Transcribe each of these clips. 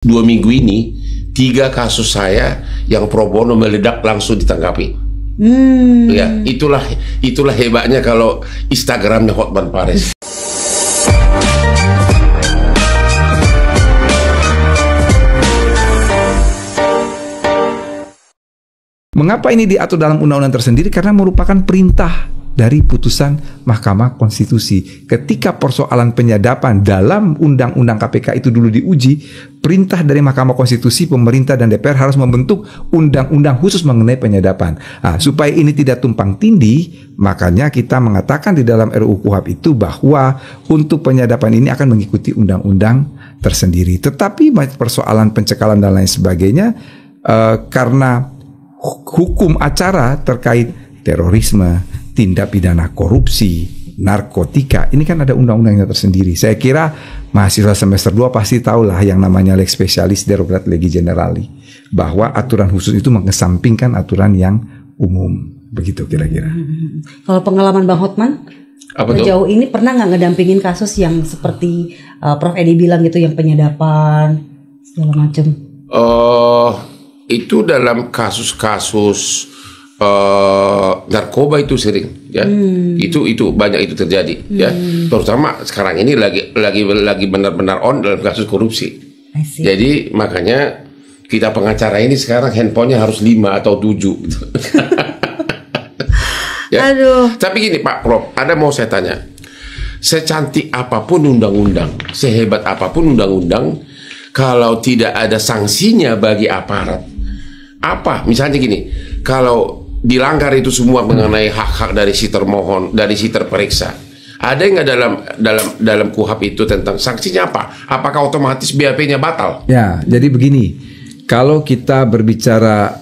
2 minggu ini 3 kasus saya yang pro bono meledak langsung ditanggapi. Ya, itulah hebatnya kalau Instagramnya Hotman Paris. Mengapa ini diatur dalam undang-undang tersendiri? Karena merupakan perintah dari putusan Mahkamah Konstitusi. Ketika persoalan penyadapan dalam Undang-Undang KPK itu dulu diuji, perintah dari Mahkamah Konstitusi, pemerintah dan DPR harus membentuk undang-undang khusus mengenai penyadapan. Supaya ini tidak tumpang tindih, makanya kita mengatakan di dalam RUU KUHP itu bahwa untuk penyadapan ini akan mengikuti undang-undang tersendiri. Tetapi persoalan pencekalan dan lain sebagainya, karena hukum acara terkait terorisme, tindak pidana korupsi, narkotika, ini kan ada undang-undangnya tersendiri. Saya kira mahasiswa semester 2 pasti tahulah yang namanya lex specialis derogat legi generali, bahwa aturan khusus itu mengesampingkan aturan yang umum. Begitu kira-kira. Kalau pengalaman Bang Hotman, sejauh ini pernah nggak ngedampingin kasus yang seperti Prof. Edi bilang gitu, yang penyadapan segala macam? Itu dalam kasus-kasus narkoba itu sering, ya. Itu banyak itu terjadi, ya. Terutama sekarang ini lagi benar-benar on dalam kasus korupsi. Jadi makanya kita pengacara ini sekarang handphonenya harus 5 atau 7 gitu. Ya. Aduh. Tapi gini Pak Prof, ada mau saya tanya, secantik apapun undang-undang, sehebat apapun undang-undang, kalau tidak ada sanksinya bagi aparat, apa? Misalnya gini, kalau dilanggar itu semua mengenai hak-hak dari si termohon, dari si terperiksa, ada nggak dalam KUHP itu tentang sanksinya apa? Apakah otomatis BAP-nya batal? Ya, jadi begini, kalau kita berbicara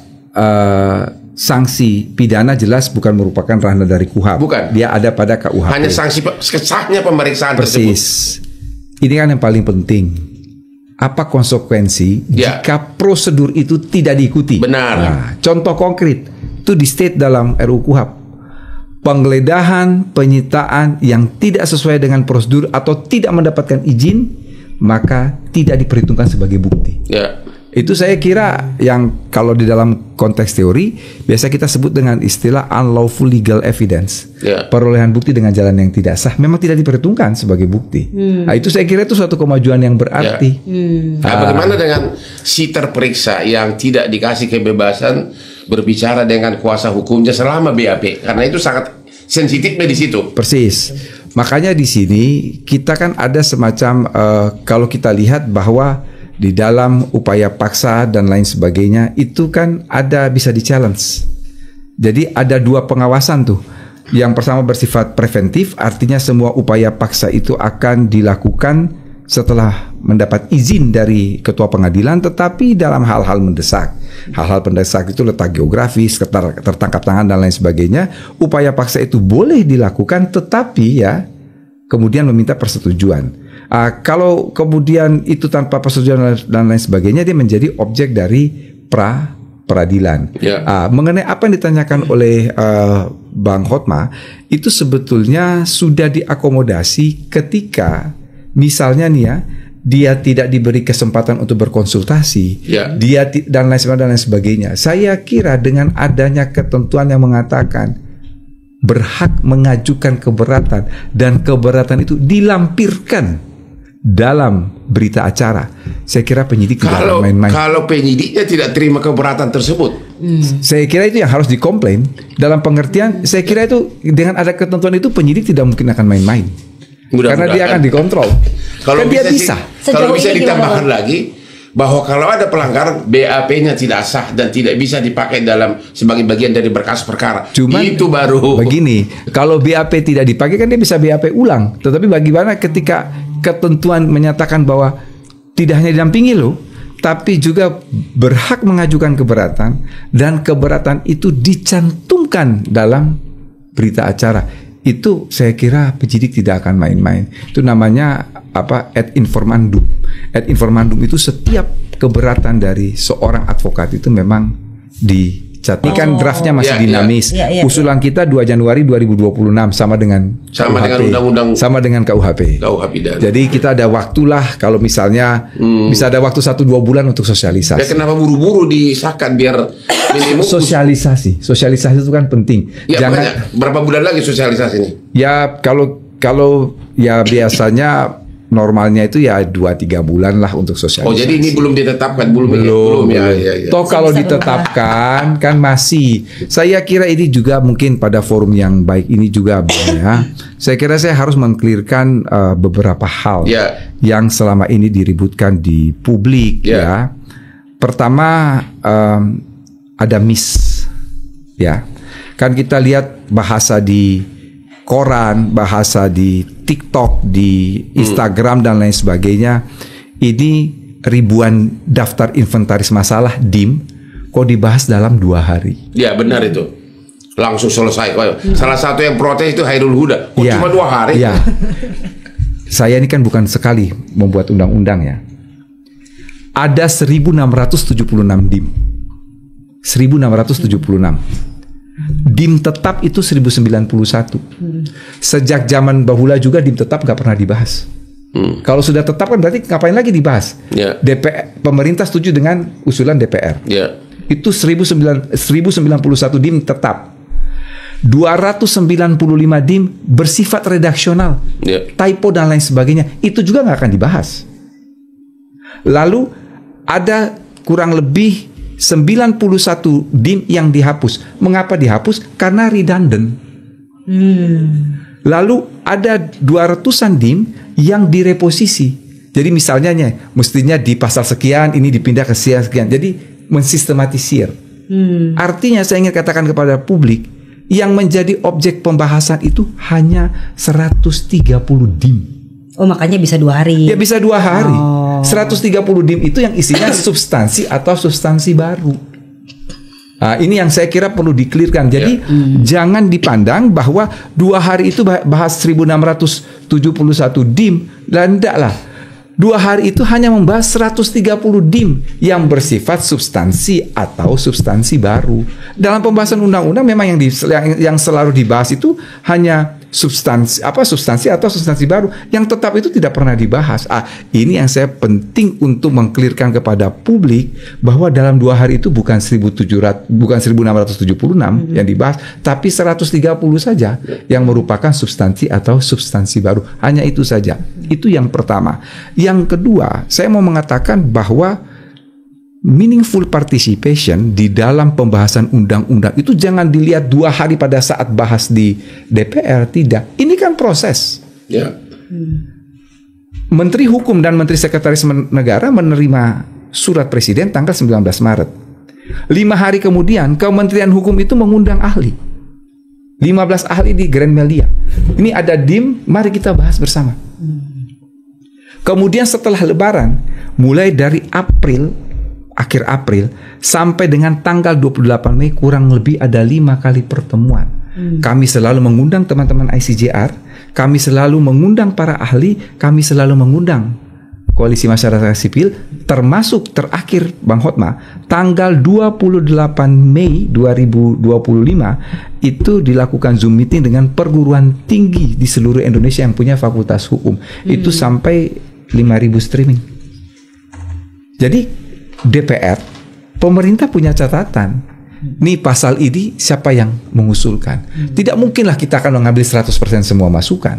sanksi pidana, jelas bukan merupakan ranah dari KUHP. Bukan. Dia ada pada KUHP. Hanya sanksi sahnya pemeriksaan tersebut. Persis. Ini kan yang paling penting. Apa konsekuensi jika prosedur itu tidak diikuti? Benar. Nah, contoh konkret itu di state dalam RUU KUHP. Penggeledahan, penyitaan yang tidak sesuai dengan prosedur atau tidak mendapatkan izin, maka tidak diperhitungkan sebagai bukti. Ya. Itu saya kira yang kalau di dalam konteks teori biasa kita sebut dengan istilah unlawful legal evidence. Ya. Perolehan bukti dengan jalan yang tidak sah memang tidak diperhitungkan sebagai bukti. Nah, itu saya kira itu suatu kemajuan yang berarti. Nah, bagaimana dengan si terperiksa yang tidak dikasih kebebasan berbicara dengan kuasa hukumnya selama BAP? Karena itu sangat sensitifnya di situ. Persis. Makanya di sini kita kan ada semacam kalau kita lihat bahwa di dalam upaya paksa dan lain sebagainya itu kan ada bisa di-challenge. Jadi ada 2 pengawasan tuh. Yang pertama bersifat preventif, artinya semua upaya paksa itu akan dilakukan setelah mendapat izin dari ketua pengadilan, tetapi dalam hal-hal mendesak. Hal-hal mendesak itu letak geografis, tertangkap tangan dan lain sebagainya. Upaya paksa itu boleh dilakukan, tetapi ya kemudian meminta persetujuan. Kalau kemudian itu tanpa persetujuan dan lain sebagainya, dia menjadi objek dari peradilan. Mengenai apa yang ditanyakan oleh Bang Hotma, itu sebetulnya sudah diakomodasi ketika misalnya nih ya, dia tidak diberi kesempatan untuk berkonsultasi, dia dan lain sebagainya. Saya kira dengan adanya ketentuan yang mengatakan berhak mengajukan keberatan dan keberatan itu dilampirkan dalam berita acara, saya kira penyidik tidak main-main. Kalau penyidiknya tidak terima keberatan tersebut, saya kira itu yang harus dikomplain. Dalam pengertian, saya kira itu dengan ada ketentuan itu penyidik tidak mungkin akan main-main, karena dia akan dikontrol. Kalau kan dia bisa. Kalau bisa ditambahkan lagi bahwa kalau ada pelanggaran, BAP-nya tidak sah dan tidak bisa dipakai sebagai bagian dari berkas perkara. Cuman itu baru begini, kalau BAP tidak dipakai kan dia bisa BAP ulang. Tetapi bagaimana ketika ketentuan menyatakan bahwa tidak hanya didampingi loh, tapi juga berhak mengajukan keberatan dan keberatan itu dicantumkan dalam berita acara. Itu saya kira penyidik tidak akan main-main. Itu namanya apa? Ad informandum. Ad informandum itu setiap keberatan dari seorang advokat itu memang dicat. Ini kan draftnya masih dinamis. Usulan kita 2 Januari 2026 sama dengan undang-undang, sama dengan KUHP. Jadi kita ada waktulah kalau misalnya bisa ada waktu 1-2 bulan untuk sosialisasi. Ya kenapa buru-buru disahkan biar minimum sosialisasi itu kan penting. Ya, jangan berapa bulan lagi sosialisasi ini? Ya kalau ya biasanya normalnya itu ya 2-3 bulan lah untuk sosialisasi. Oh jadi ini belum ditetapkan, belum ya. Toh kalau ditetapkan kan masih. Saya kira ini juga mungkin pada forum yang baik ini juga ya. Saya kira saya harus mengklirkan beberapa hal yang selama ini diributkan di publik ya. Pertama ada miss ya. Kan kita lihat bahasa di koran, bahasa di TikTok, di Instagram dan lain sebagainya. Ini ribuan daftar inventaris masalah DIM kok dibahas dalam 2 hari. Ya benar itu. Langsung selesai. Salah satu yang protes itu Hairul Huda. Cuma 2 hari. Ya. Saya ini kan bukan sekali membuat undang-undang ya. Ada 1676 DIM. 1676. DIM tetap itu 1091. Sejak zaman bahula juga DIM tetap nggak pernah dibahas. Kalau sudah tetap kan berarti ngapain lagi dibahas? DPR, pemerintah setuju dengan usulan DPR. Itu 1091 DIM tetap. 295 DIM bersifat redaksional, typo dan lain sebagainya. Itu juga nggak akan dibahas. Lalu ada kurang lebih 91 DIM yang dihapus. Mengapa dihapus? Karena redundant. Lalu ada 200-an DIM yang direposisi. Jadi misalnya mestinya di pasal sekian ini dipindah ke sekian. Jadi mensistematisir. Artinya saya ingin katakan kepada publik, yang menjadi objek pembahasan itu hanya 130 DIM. Oh makanya bisa 2 hari. Ya bisa 2 hari. 130 DIM itu yang isinya substansi atau substansi baru. Nah, ini yang saya kira perlu dikelirkan. Jadi jangan dipandang bahwa 2 hari itu bahas 1671 DIM. Dan enggak lah. 2 hari itu hanya membahas 130 DIM yang bersifat substansi atau substansi baru. Dalam pembahasan undang-undang memang yang selalu dibahas itu hanya substansi atau substansi baru, yang tetap itu tidak pernah dibahas. Ini yang saya penting untuk mengklirkan kepada publik bahwa dalam 2 hari itu bukan 1676 yang dibahas, tapi 130 saja yang merupakan substansi atau substansi baru. Hanya itu saja. Itu yang pertama. Yang kedua, saya mau mengatakan bahwa meaningful participation di dalam pembahasan undang-undang itu jangan dilihat 2 hari pada saat bahas di DPR, tidak. Ini kan proses. Menteri Hukum dan Menteri Sekretaris Negara menerima surat Presiden tanggal 19 Maret. 5 hari kemudian Kementerian Hukum itu mengundang ahli. 15 ahli di Grand Melia. Ini ada DIM, mari kita bahas bersama. Kemudian setelah Lebaran, mulai dari akhir April sampai dengan tanggal 28 Mei kurang lebih ada 5 kali pertemuan. Kami selalu mengundang teman-teman ICJR, kami selalu mengundang para ahli, kami selalu mengundang Koalisi Masyarakat Sipil, termasuk terakhir Bang Hotma tanggal 28 Mei 2025 itu dilakukan Zoom meeting dengan perguruan tinggi di seluruh Indonesia yang punya fakultas hukum. Itu sampai 5.000 streaming. Jadi DPR, pemerintah punya catatan. Nih pasal ini siapa yang mengusulkan? Tidak mungkinlah kita akan mengambil 100% semua masukan.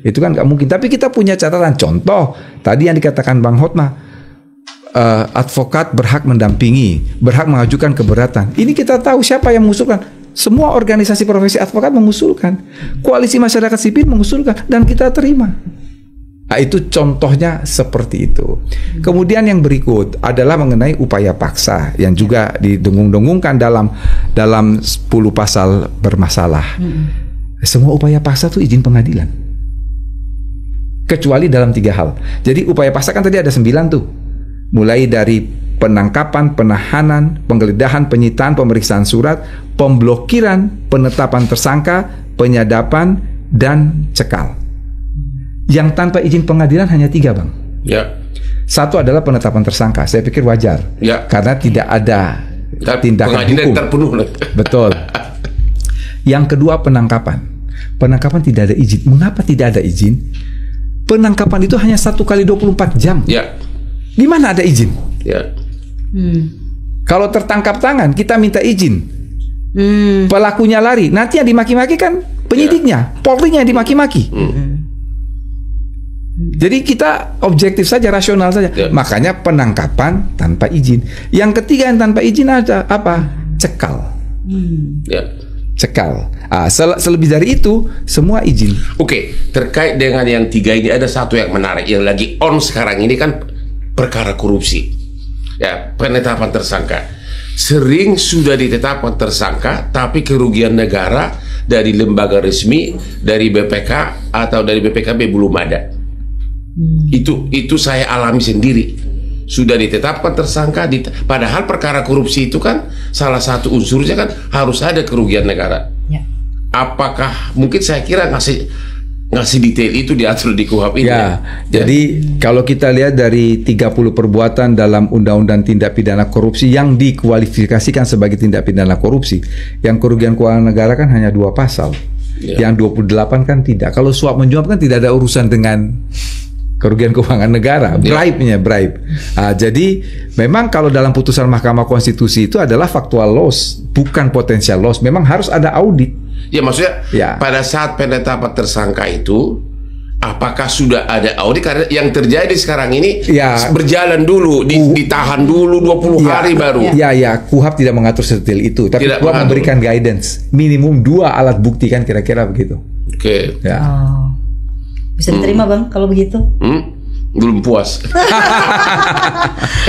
Itu kan nggak mungkin. Tapi kita punya catatan. Contoh, tadi yang dikatakan Bang Hotma, advokat berhak mendampingi, berhak mengajukan keberatan. Ini kita tahu siapa yang mengusulkan. Semua organisasi profesi advokat mengusulkan. Koalisi Masyarakat Sipil mengusulkan. Dan kita terima. Nah, itu contohnya seperti itu. Kemudian yang berikut adalah mengenai upaya paksa yang juga didengung-dengungkan dalam 10 pasal bermasalah. Semua upaya paksa itu izin pengadilan. Kecuali dalam 3 hal. Jadi upaya paksa kan tadi ada 9 tuh. Mulai dari penangkapan, penahanan, penggeledahan, penyitaan, pemeriksaan surat, pemblokiran, penetapan tersangka, penyadapan, dan cekal. Yang tanpa izin pengadilan hanya 3, Bang. Satu adalah penetapan tersangka. Saya pikir wajar. Karena tidak ada tindakan pengadilan hukum. terpenuh. Betul. Yang kedua penangkapan. Penangkapan tidak ada izin. Mengapa tidak ada izin? Penangkapan itu hanya 1 kali 24 jam. Ya. Di mana ada izin? Ya. Kalau tertangkap tangan, kita minta izin. Pelakunya lari, nanti yang dimaki-maki kan penyidiknya, Polri-nya yang dimaki-maki. Jadi kita objektif saja, rasional saja. Makanya penangkapan tanpa izin. Yang ketiga yang tanpa izin ada apa? Cekal. Cekal. Selebih dari itu semua izin. Oke, terkait dengan yang 3 ini ada satu yang menarik yang lagi on sekarang ini kan perkara korupsi. Ya, penetapan tersangka. Sering sudah ditetapkan tersangka, tapi kerugian negara dari lembaga resmi, dari BPK atau dari BPKB belum ada. Itu saya alami sendiri. Sudah ditetapkan tersangka, padahal perkara korupsi itu kan salah satu unsurnya kan harus ada kerugian negara. Apakah mungkin saya kira ngasih detail itu diatur di KUHP ini? Jadi kalau kita lihat dari 30 perbuatan dalam Undang-Undang Tindak Pidana Korupsi yang dikualifikasikan sebagai tindak pidana korupsi, yang kerugian keuangan negara kan hanya 2 pasal. Yang 28 kan tidak. Kalau suap menyuap kan tidak ada urusan dengan kerugian keuangan negara, bribe. Jadi memang kalau dalam putusan Mahkamah Konstitusi itu adalah factual loss, bukan potential loss. Memang harus ada audit. Ya maksudnya pada saat penetapan tersangka itu apakah sudah ada audit? Karena yang terjadi sekarang ini berjalan dulu, ditahan dulu 20 hari baru. KUHP tidak mengatur sedetail itu, tapi KUHP memberikan guidance minimum 2 alat bukti kan kira-kira begitu. Bisa diterima Bang kalau begitu? Belum puas.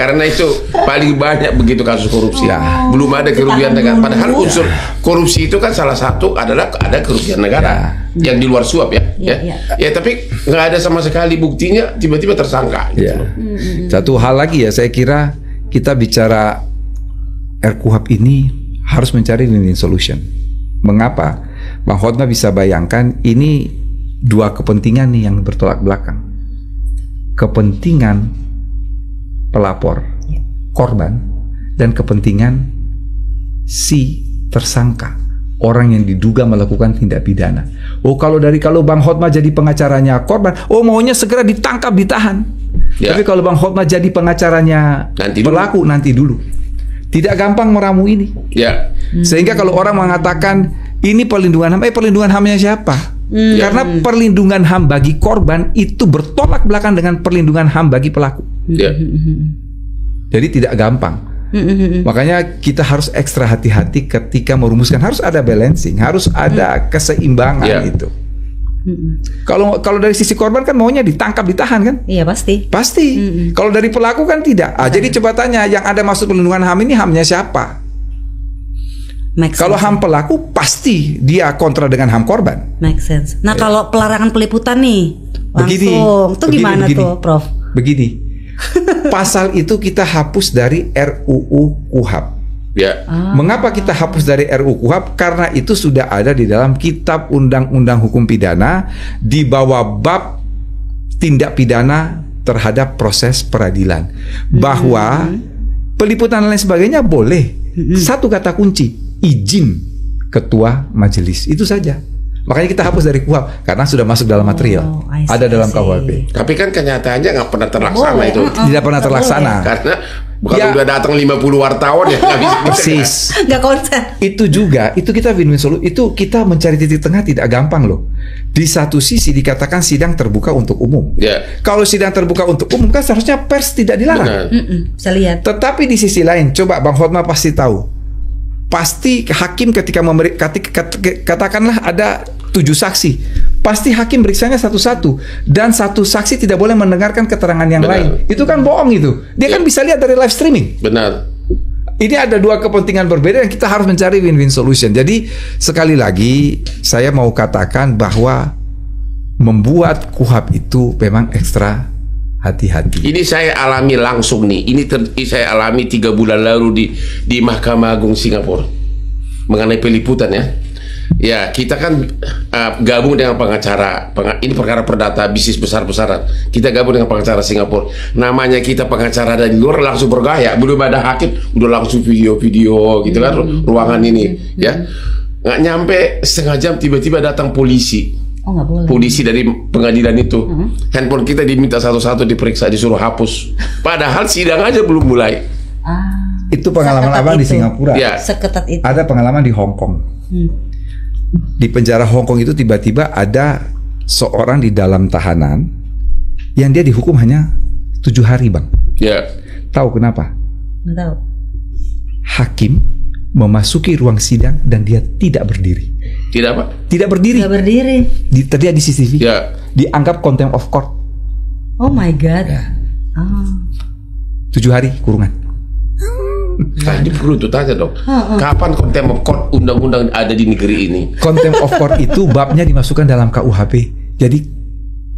Karena itu paling banyak begitu kasus korupsi. Belum ada kerugian negara. Padahal unsur korupsi itu kan salah satu adalah ada kerugian negara yang di luar suap ya. Tapi nggak ada sama sekali buktinya, tiba-tiba tersangka. Satu hal lagi ya, saya kira kita bicara RKUHP ini harus mencari win-win solution. Mengapa? Bang Hotma bisa bayangkan ini 2 kepentingan nih yang bertolak belakang. Kepentingan pelapor, korban, dan kepentingan si tersangka, orang yang diduga melakukan tindak pidana. Kalau Bang Hotma jadi pengacaranya korban, maunya segera ditangkap, ditahan. Tapi kalau Bang Hotma jadi pengacaranya pelaku, nanti dulu. Tidak gampang meramu ini. Sehingga kalau orang mengatakan ini perlindungan HAM, perlindungan HAM-nya siapa? Karena perlindungan HAM bagi korban itu bertolak belakang dengan perlindungan HAM bagi pelaku. Jadi tidak gampang. Makanya kita harus ekstra hati-hati ketika merumuskan. Harus ada balancing, harus ada keseimbangan itu. Kalau dari sisi korban kan maunya ditangkap, ditahan kan? Iya pasti. Kalau dari pelaku kan tidak. Jadi coba tanya, yang ada maksud perlindungan HAM ini HAM-nya siapa? Kalau HAM pelaku pasti dia kontra dengan HAM korban. Make sense. Nah kalau pelarangan peliputan nih langsung, itu gimana tuh Prof? Begini, pasal itu kita hapus dari RUU KUHP. Mengapa kita hapus dari RUU KUHP? Karena itu sudah ada di dalam Kitab Undang-Undang Hukum Pidana di bawah bab tindak pidana terhadap proses peradilan. Bahwa peliputan dan lain sebagainya boleh. Satu kata kunci, izin ketua majelis, itu saja. Makanya kita hapus dari KUHP karena sudah masuk dalam material, ada dalam KUHP. Tapi kan kenyataannya nggak pernah terlaksana itu. Tidak pernah terlaksana. Karena kalau udah datang 50 wartawan ya nggak bisa. Persis. Nggak konsen. Itu juga, itu kita win-win solution. Itu kita mencari titik tengah tidak gampang loh. Di satu sisi dikatakan sidang terbuka untuk umum. Kalau sidang terbuka untuk umum kan seharusnya pers tidak dilarang. Bisa lihat. Tetapi di sisi lain, coba Bang Hotma pasti tahu. Pasti hakim ketika katakanlah ada 7 saksi, pasti hakim periksanya satu-satu, dan satu saksi tidak boleh mendengarkan keterangan yang lain. Itu kan bohong itu. Dia kan bisa lihat dari live streaming. Ini ada 2 kepentingan berbeda yang kita harus mencari win-win solution. Jadi sekali lagi saya mau katakan bahwa membuat KUHP itu memang ekstra hati-hati. Ini saya alami langsung nih. Ini saya alami 3 bulan lalu di Mahkamah Agung Singapura mengenai peliputan ya. Ya, kita kan gabung dengan pengacara. Ini perkara perdata bisnis besar-besaran. Kita gabung dengan pengacara Singapura. Namanya kita pengacara dari luar langsung bergaya. Belum ada hakim, udah langsung video-video gitu kan ruangan ini. Ya, nggak nyampe setengah jam tiba-tiba datang polisi. Oh, nggak boleh. Polisi dari pengadilan itu. Handphone kita diminta satu-satu diperiksa, disuruh hapus. Padahal sidang aja belum mulai. Itu pengalaman abang di Singapura. Ya. Seketat itu. Ada pengalaman di Hong Kong. Di penjara Hong Kong itu tiba-tiba ada seorang di dalam tahanan yang dia dihukum hanya 7 hari, Bang. Ya. Tahu kenapa? Nggak tahu. Hakim memasuki ruang sidang dan dia tidak berdiri. Tidak apa? Tidak berdiri. Nggak berdiri. Terlihat di CCTV. Ya. Dianggap contempt of court. Oh my God. 7 hari kurungan. Nah, ini perlu tuh tanya dong. Kapan contempt of court undang-undang ada di negeri ini? Contempt of court itu babnya dimasukkan dalam KUHP. Jadi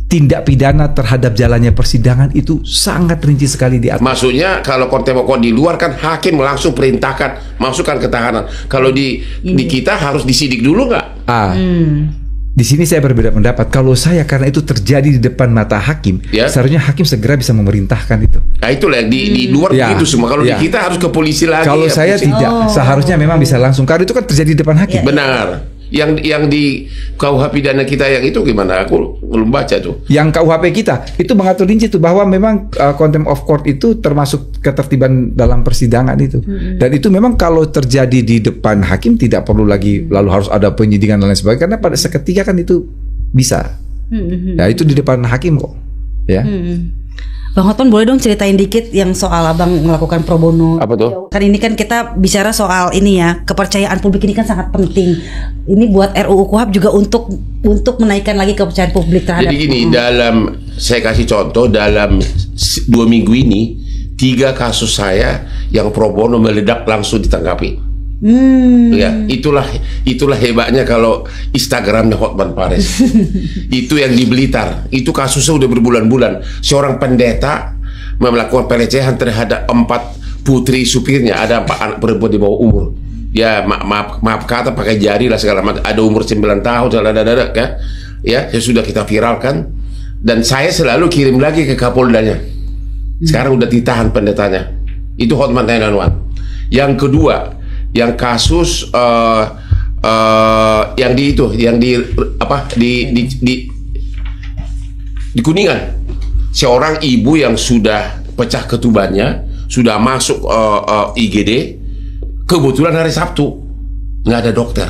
tindak pidana terhadap jalannya persidangan itu sangat rinci sekali diatur. Maksudnya kalau contempt of court di luar kan hakim langsung perintahkan masukkan ke tahanan. Kalau di kita harus disidik dulu nggak? Di sini saya berbeda pendapat. Kalau saya karena itu terjadi di depan mata hakim, seharusnya hakim segera bisa memerintahkan itu. Nah itulah di luar begitu semua. Kalau di kita harus ke polisi lagi. Kalau saya tidak, seharusnya memang bisa langsung. Karena itu kan terjadi di depan hakim. Benar. Yang di KUH pidana kita yang itu gimana? Aku belum baca tuh. Yang KUHP kita itu mengatur rinci tuh bahwa memang contempt of court itu termasuk ketertiban dalam persidangan itu. Dan itu memang kalau terjadi di depan hakim tidak perlu lagi lalu harus ada penyidikan dan lain sebagainya, karena pada seketika kan itu bisa. Ya itu di depan hakim kok. Ya. Bang Hotman, boleh dong ceritain dikit yang soal abang melakukan pro bono? Apa tuh? Kan ini kan kita bicara soal ini ya, kepercayaan publik ini kan sangat penting. Ini buat RUU KUHP juga untuk menaikkan lagi kepercayaan publik terhadap. Jadi gini, saya kasih contoh dalam 2 minggu ini 3 kasus saya yang pro bono meledak langsung ditanggapi. Ya, itulah hebatnya kalau Instagramnya Hotman Paris. Itu yang di Blitar, itu kasusnya udah berbulan-bulan. Seorang pendeta melakukan pelecehan terhadap 4 putri supirnya, ada 4 anak perempuan di bawah umur. Ya maaf kata pakai jari lah segala macam. Ada umur 9 tahun, ya sudah kita viralkan dan saya selalu kirim lagi ke Kapoldanya. Sekarang udah ditahan pendetanya. Itu Hotman 911. Yang kedua, yang kasus yang di Kuningan, seorang ibu yang sudah pecah ketubannya, sudah masuk IGD, kebetulan hari Sabtu nggak ada dokter,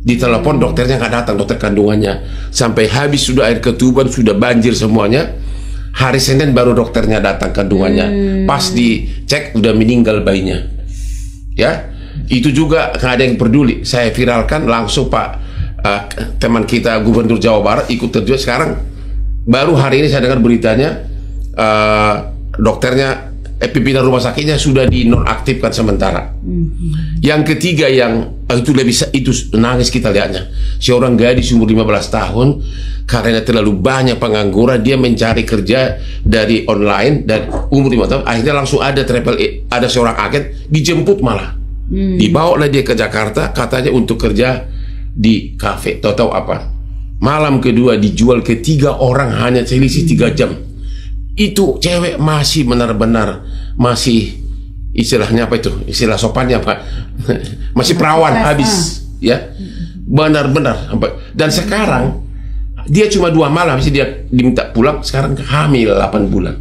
ditelepon dokternya nggak datang, dokter kandungannya, sampai habis sudah air ketuban, sudah banjir semuanya. Hari Senin baru dokternya datang kandungannya, pas dicek udah meninggal bayinya. Ya, itu juga nggak ada yang peduli. Saya viralkan langsung Pak teman kita Gubernur Jawa Barat ikut terjun. Sekarang baru hari ini saya dengar beritanya dokternya pimpinan rumah sakitnya sudah dinonaktifkan sementara. Yang ketiga yang itu nangis kita lihatnya, seorang gadis umur 15 tahun karena terlalu banyak pengangguran, dia mencari kerja dari online dan umur 5 tahun akhirnya langsung ada ada seorang agen dijemput, malah dibawalah dia ke Jakarta katanya untuk kerja di kafe. Tahu apa, malam kedua dijual ke 3 orang hanya selisih 3 jam. Itu cewek masih benar-benar masih istilahnya apa itu, istilah sopannya apa, masih perawan habis ya, benar-benar. Dan sekarang dia cuma 2 malam sih dia diminta pulang, sekarang hamil 8 bulan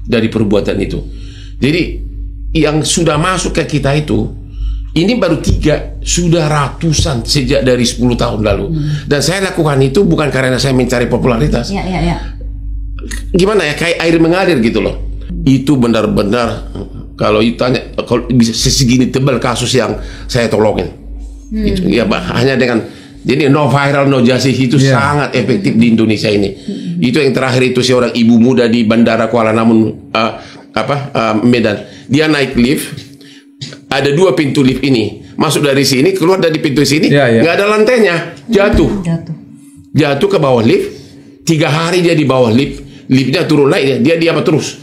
dari perbuatan itu. Jadi yang sudah masuk ke kita itu ini baru 3, sudah ratusan sejak dari 10 tahun lalu. Dan saya lakukan itu bukan karena saya mencari popularitas. Gimana ya, kayak air mengalir gitu loh. Itu benar-benar kalau ditanya, kalau bisa segini tebal kasus yang saya tolongin. Itu ya hanya dengan, jadi no viral no justice itu sangat efektif di Indonesia ini. Itu yang terakhir itu seorang ibu muda di Bandara Kuala Namu Medan. Dia naik lift, ada 2 pintu lift ini, masuk dari sini, keluar dari pintu sini, nggak ada lantainya, jatuh ke bawah lift. 3 hari dia di bawah lift, liftnya turun naik, dia apa terus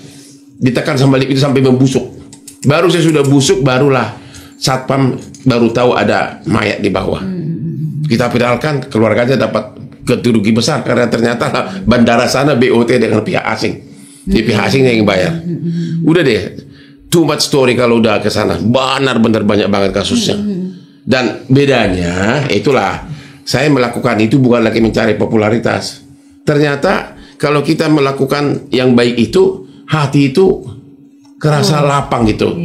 ditekan sama lift itu sampai membusuk. Baru saya sudah busuk, barulah satpam baru tahu ada mayat di bawah. Kita viralkan, keluarganya dapat kerugi besar karena ternyata bandara sana BOT dengan pihak asing. Jadi pihak asingnya yang bayar. Udah deh, too much story kalau udah ke sana. Benar-benar banyak banget kasusnya. Dan bedanya itulah, saya melakukan itu bukan lagi mencari popularitas. Ternyata kalau kita melakukan yang baik itu, hati itu kerasa lapang gitu.